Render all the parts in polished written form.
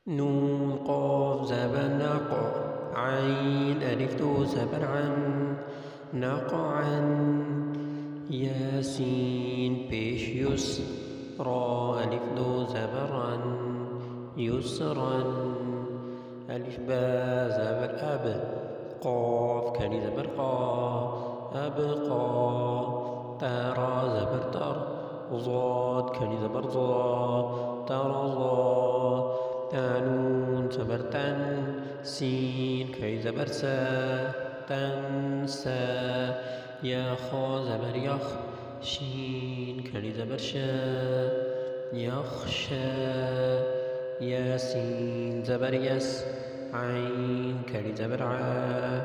نون قاف زبر نق عين ألف دو زبر عن نقعا ياسين بيش يس را ألف دو زبر عن يسرا ألف با زبر أب قاف كلي زبر قا أبقى ترى زبر تر ضاد كلي زبر ضا ترضى تانون زبر تن سين كي زبر سا تنسى يا خا زبر يخ شين كلي زبر شا يخشى ياسين زبر يس عين كلي زبر عا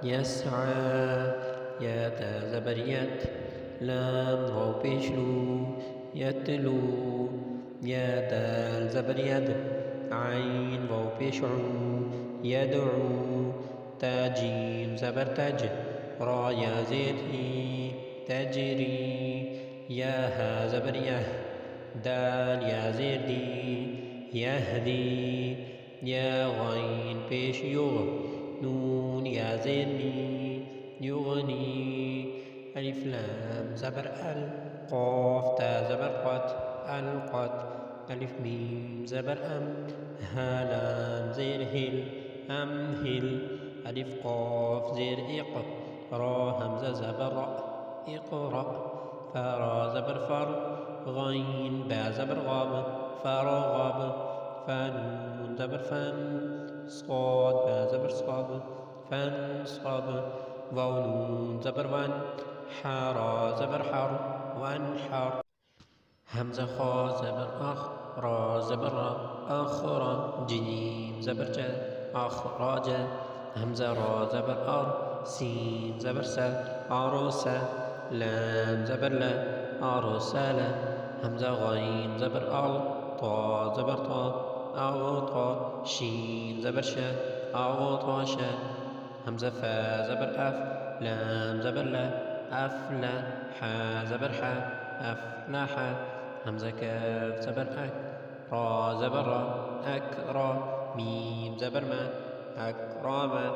يسعى يا تا زبر يت لام رو بيشلو يتلو يا دال زبر يد عين واو بيشعو يدعو تا جيم زبر تج را يا زيد هي تجري يا ها زبر يه دال يا زيد دي يهدي يا غين بيش يغ نون يا زيدني يغني ألف لام زبر ال قاف تا زبر قت القت ألف ميم زبر أم ها لام زير هل أمهل ألف قاف زير إق را همزة زبر رأ اقرأ فرا زبر فر غين با زبر غاب فرغب فنون زبر فن صاد با زبر صاب فانصب واو نون زبر ون حرا زبر حر وانحر همزة خا زبر أخ را زبر را أخرى جيم زبر جا أخراج همزة را زبر أر سين زبر سا عروسة لام زبر لا أرسل همزة غين زبر أغ طا زبر طا أغطى شين زبر شا أغطاشا همزة فا زبر أف لام زبر لا أفلا حا زبر حا أفلح همزة كاف زبر أك را زبر را أكرى ميم زبر ما أكرم